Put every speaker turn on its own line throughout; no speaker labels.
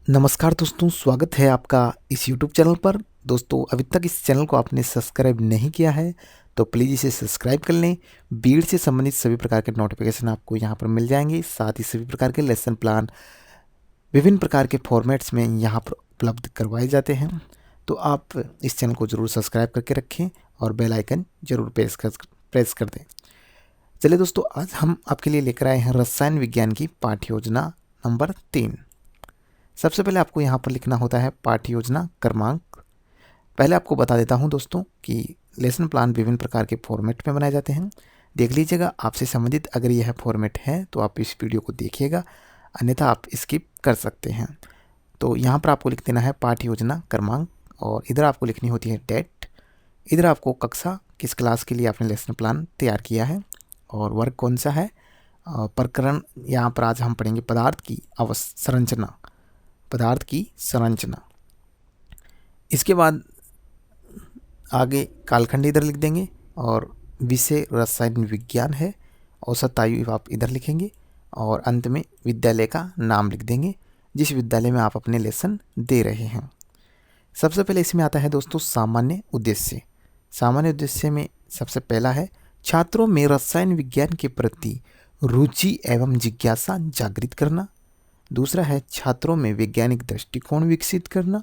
नमस्कार दोस्तों, स्वागत है आपका इस YouTube चैनल पर। दोस्तों, अभी तक इस चैनल को आपने सब्सक्राइब नहीं किया है तो प्लीज़ इसे सब्सक्राइब कर लें। बीड से संबंधित सभी प्रकार के नोटिफिकेशन आपको यहाँ पर मिल जाएंगे। साथ ही सभी प्रकार के लेसन प्लान विभिन्न प्रकार के फॉर्मेट्स में यहाँ पर उपलब्ध करवाए जाते हैं। तो आप इस चैनल को ज़रूर सब्सक्राइब करके रखें और बेल आइकन ज़रूर प्रेस कर दें। चलिए दोस्तों, आज हम आपके लिए लेकर आए हैं रसायन विज्ञान की पाठ्य योजना नंबर 3। सबसे पहले आपको यहाँ पर लिखना होता है पाठ्य योजना क्रमांक। पहले आपको बता देता हूँ दोस्तों कि लेसन प्लान विभिन्न प्रकार के फॉर्मेट में बनाए जाते हैं। देख लीजिएगा, आपसे संबंधित अगर यह फॉर्मेट है तो आप इस वीडियो को देखिएगा, अन्यथा आप स्किप कर सकते हैं। तो यहाँ पर आपको लिख देना है पाठ्य योजना क्रमांक और इधर आपको लिखनी होती है डेट। इधर आपको कक्षा किस क्लास के लिए आपने लेसन प्लान तैयार किया है और वर्ग कौन सा है। प्रकरण यहाँ पर आज हम पढ़ेंगे पदार्थ की संरचना। पदार्थ की संरचना। इसके बाद आगे कालखंड इधर लिख देंगे और विषय रसायन विज्ञान है। औसत आयु आप इधर लिखेंगे और अंत में विद्यालय का नाम लिख देंगे जिस विद्यालय में आप अपने लेसन दे रहे हैं। सबसे पहले इसमें आता है दोस्तों सामान्य उद्देश्य। सामान्य उद्देश्य में सबसे पहला है छात्रों में रसायन विज्ञान के प्रति रुचि एवं जिज्ञासा जागृत करना। दूसरा है छात्रों में वैज्ञानिक दृष्टिकोण विकसित करना।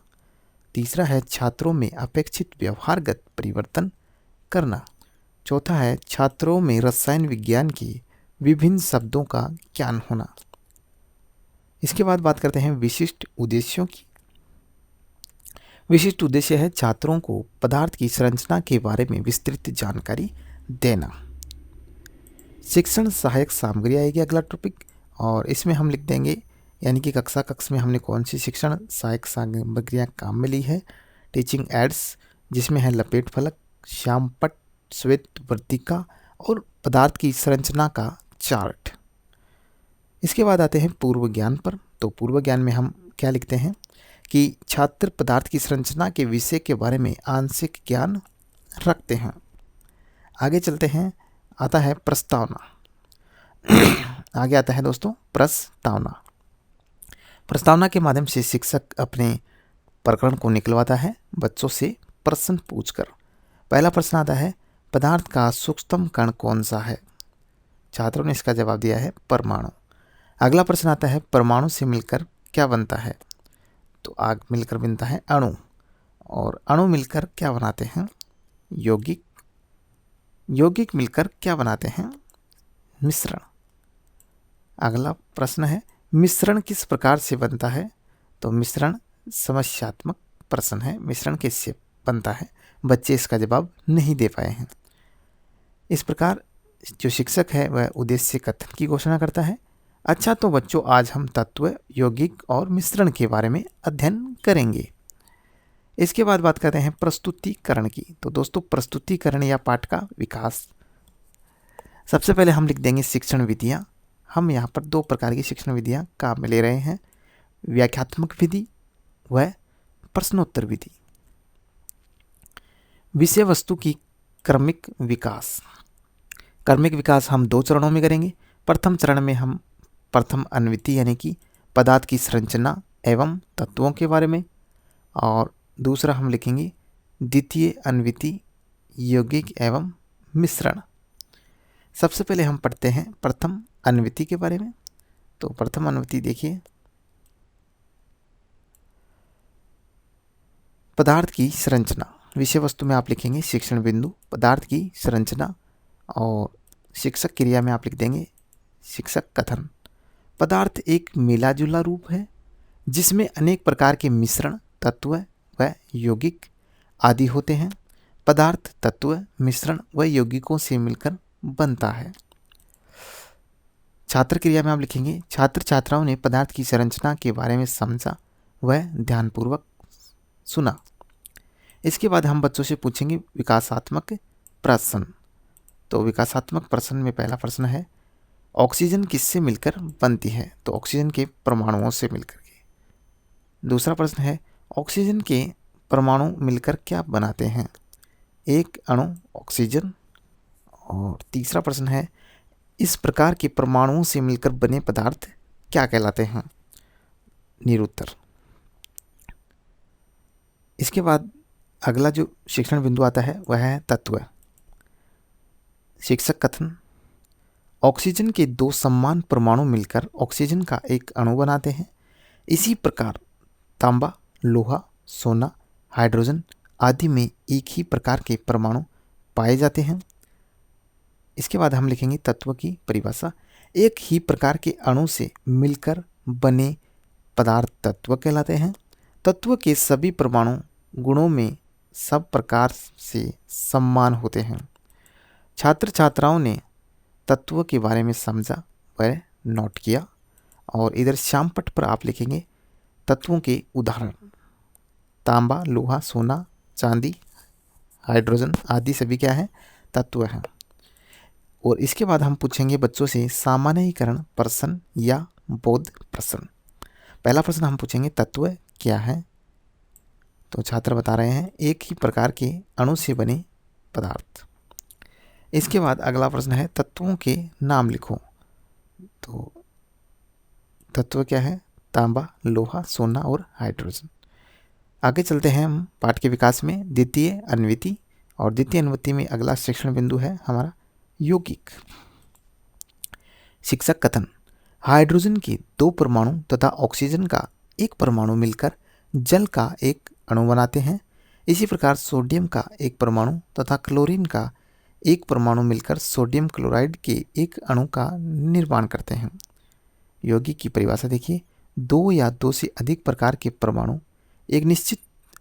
तीसरा है छात्रों में अपेक्षित व्यवहारगत परिवर्तन करना। चौथा है छात्रों में रसायन विज्ञान की विभिन्न शब्दों का ज्ञान होना। इसके बाद बात करते हैं विशिष्ट उद्देश्यों की। विशिष्ट उद्देश्य है छात्रों को पदार्थ की संरचना के बारे में विस्तृत जानकारी देना। शिक्षण सहायक सामग्री आएगी अगला टॉपिक और इसमें हम लिख देंगे यानी कि कक्षा में हमने कौन सी शिक्षण सहायक सामग्रियाँ काम में ली है। टीचिंग एड्स जिसमें है लपेट फलक, श्यामपट्ट, श्वेत वर्तिका और पदार्थ की संरचना का चार्ट। इसके बाद आते हैं पूर्व ज्ञान पर। तो पूर्व ज्ञान में हम क्या लिखते हैं कि छात्र पदार्थ की संरचना के विषय के बारे में आंशिक ज्ञान रखते हैं। आगे चलते हैं, आता है प्रस्तावना। आगे आता है दोस्तों प्रस्तावना। प्रस्तावना के माध्यम से शिक्षक अपने प्रकरण को निकलवाता है बच्चों से प्रश्न पूछकर। पहला प्रश्न आता है पदार्थ का सूक्ष्मतम कण कौन सा है। छात्रों ने इसका जवाब दिया है परमाणु। अगला प्रश्न आता है परमाणु से मिलकर क्या बनता है। तो आग मिलकर बनता है अणु और अणु मिलकर क्या बनाते हैं यौगिक। यौगिक मिलकर क्या बनाते हैं मिश्रण। अगला प्रश्न है मिश्रण किस प्रकार से बनता है। तो मिश्रण समस्यात्मक प्रश्न है, मिश्रण कैसे बनता है, बच्चे इसका जवाब नहीं दे पाए हैं। इस प्रकार जो शिक्षक है वह उद्देश्य कथन की घोषणा करता है। अच्छा, तो बच्चों आज हम तत्व, यौगिक और मिश्रण के बारे में अध्ययन करेंगे। इसके बाद बात करते हैं प्रस्तुतिकरण की। तो दोस्तों प्रस्तुतिकरण या पाठ का विकास। सबसे पहले हम लिख देंगे शिक्षण विधियाँ। हम यहाँ पर दो प्रकार की शिक्षण विधियाँ काम में ले रहे हैं, व्याख्यात्मक विधि व प्रश्नोत्तर विधि। विषय वस्तु की क्रमिक विकास। क्रमिक विकास हम दो चरणों में करेंगे। प्रथम चरण में हम प्रथम अन्विति यानी कि पदार्थ की संरचना एवं तत्वों के बारे में और दूसरा हम लिखेंगे द्वितीय अन्विति यौगिक एवं मिश्रण। सबसे पहले हम पढ़ते हैं प्रथम अन्विति के बारे में। तो प्रथम अन्विति देखिए, पदार्थ की संरचना। विषय वस्तु में आप लिखेंगे शिक्षण बिंदु पदार्थ की संरचना और शिक्षक क्रिया में आप लिख देंगे शिक्षक कथन। पदार्थ एक मिला जुला रूप है जिसमें अनेक प्रकार के मिश्रण, तत्व व यौगिक आदि होते हैं। पदार्थ तत्व, मिश्रण व यौगिकों से मिलकर बनता है। छात्र क्रिया में आप लिखेंगे छात्र छात्राओं ने पदार्थ की संरचना के बारे में समझा व ध्यानपूर्वक सुना। इसके बाद हम बच्चों से पूछेंगे विकासात्मक प्रश्न। तो विकासात्मक प्रश्न में पहला प्रश्न है ऑक्सीजन किससे मिलकर बनती है। तो ऑक्सीजन के परमाणुओं से मिलकर के। दूसरा प्रश्न है ऑक्सीजन के परमाणु मिलकर क्या बनाते हैं, एक अणु ऑक्सीजन। और तीसरा प्रश्न है इस प्रकार के परमाणुओं से मिलकर बने पदार्थ क्या कहलाते हैं, निरुत्तर। इसके बाद अगला जो शिक्षण बिंदु आता है वह है तत्व। शिक्षक कथन। ऑक्सीजन के दो समान परमाणु मिलकर ऑक्सीजन का एक अणु बनाते हैं। इसी प्रकार तांबा, लोहा, सोना, हाइड्रोजन आदि में एक ही प्रकार के परमाणु पाए जाते हैं। इसके बाद हम लिखेंगे तत्व की परिभाषा। एक ही प्रकार के अणु से मिलकर बने पदार्थ तत्व कहलाते हैं। तत्व के सभी परमाणु गुणों में सब प्रकार से समान होते हैं। छात्र छात्राओं ने तत्व के बारे में समझा व नोट किया। और इधर श्याम पट पर आप लिखेंगे तत्वों के उदाहरण। तांबा, लोहा, सोना, चांदी, हाइड्रोजन आदि सभी क्या है? तत्व हैं। और इसके बाद हम पूछेंगे बच्चों से सामान्यीकरण प्रश्न या बोध प्रश्न। पहला प्रश्न हम पूछेंगे तत्व क्या है? तो छात्र बता रहे हैं एक ही प्रकार के अणु से बने पदार्थ। इसके बाद अगला प्रश्न है तत्वों के नाम लिखो। तो तत्व क्या है? तांबा, लोहा, सोना और हाइड्रोजन। आगे चलते हैं हम पाठ के विकास में। द्वितीय अन्विति, और द्वितीय अन्विति में अगला शिक्षण बिंदु है हमारा यौगिक। शिक्षक कथन। हाइड्रोजन के दो परमाणु तथा ऑक्सीजन का एक परमाणु मिलकर जल का एक अणु बनाते हैं। इसी प्रकार सोडियम का एक परमाणु तथा क्लोरीन का एक परमाणु मिलकर सोडियम क्लोराइड के एक अणु का निर्माण करते हैं। यौगिक की परिभाषा देखिए। दो या दो से अधिक प्रकार के परमाणु एक निश्चित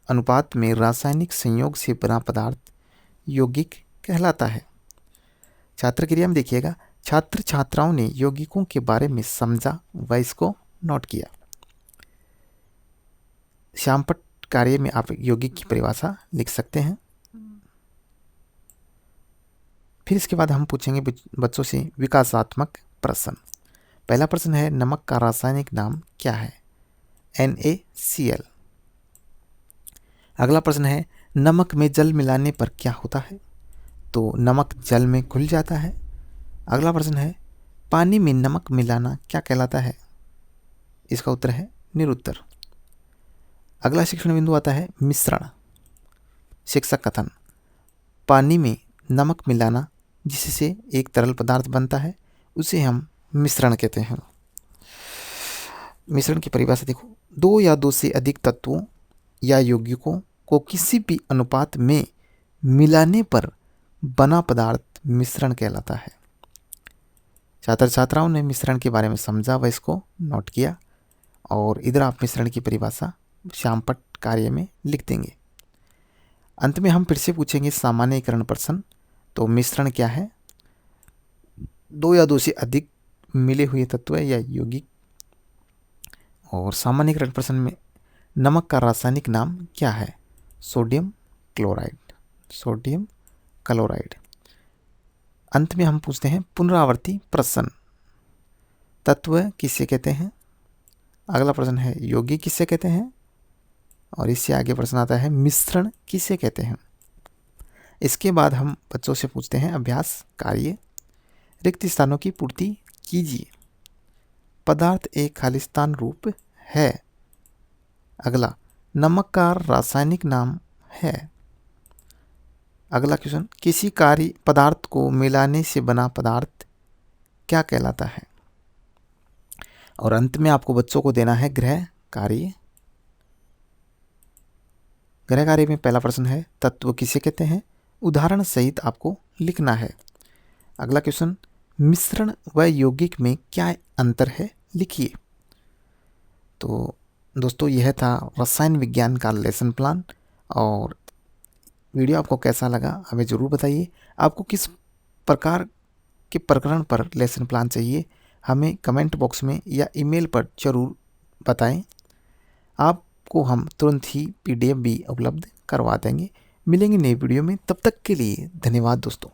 अनुपात में रासायनिक संयोग से बना पदार्थ यौगिक कहलाता है। छात्र क्रिया में देखिएगा, छात्र छात्राओं ने यौगिकों के बारे में समझा व इसको नोट किया। श्यामपट कार्य में आप यौगिक की परिभाषा लिख सकते हैं। फिर इसके बाद हम पूछेंगे बच्चों से विकासात्मक प्रश्न। पहला प्रश्न है नमक का रासायनिक नाम क्या है? NaCl। अगला प्रश्न है नमक में जल मिलाने पर क्या होता है? तो नमक जल में घुल जाता है। अगला प्रश्न है पानी में नमक मिलाना क्या कहलाता है? इसका उत्तर है निरुत्तर। अगला शिक्षण बिंदु आता है मिश्रण। शिक्षक कथन। पानी में नमक मिलाना जिससे एक तरल पदार्थ बनता है उसे हम मिश्रण कहते हैं। मिश्रण की परिभाषा देखो। दो या दो से अधिक तत्वों या यौगिकों को किसी भी अनुपात में मिलाने पर बना पदार्थ मिश्रण कहलाता है। छात्र छात्राओं ने मिश्रण के बारे में समझा व इसको नोट किया। और इधर आप मिश्रण की परिभाषा श्यामपट कार्य में लिख देंगे। अंत में हम फिर से पूछेंगे सामान्यीकरण प्रश्न। तो मिश्रण क्या है? दो या दो से अधिक मिले हुए तत्व या यौगिक। और सामान्यीकरण प्रश्न में नमक का रासायनिक नाम क्या है? Sodium chloride. Sodium chloride. अंत में हम पूछते हैं पुनरावर्ती प्रश्न। तत्व किसे कहते हैं? अगला प्रश्न है यौगिक किसे कहते हैं? और इससे आगे प्रश्न आता है मिश्रण किसे कहते हैं? इसके बाद हम बच्चों से पूछते हैं अभ्यास कार्य। रिक्त स्थानों की पूर्ति कीजिए। पदार्थ एक खालिस्तान रूप है। अगला नमक का रासायनिक नाम है। अगला क्वेश्चन किसी कार्य पदार्थ को मिलाने से बना पदार्थ क्या कहलाता है? और अंत में आपको बच्चों को देना है गृह कार्य। गृह कार्य में पहला प्रश्न है तत्व किसे कहते हैं? उदाहरण सहित आपको लिखना है। अगला क्वेश्चन मिश्रण व यौगिक में क्या अंतर है? लिखिए। तो दोस्तों यह था रसायन विज्ञान का लेसन प्लान। और वीडियो आपको कैसा लगा हमें ज़रूर बताइए। आपको किस प्रकार के प्रकरण पर लेसन प्लान चाहिए हमें कमेंट बॉक्स में या ईमेल पर ज़रूर बताएं। आपको हम तुरंत ही PDF भी उपलब्ध करवा देंगे। मिलेंगे नई वीडियो में, तब तक के लिए धन्यवाद दोस्तों।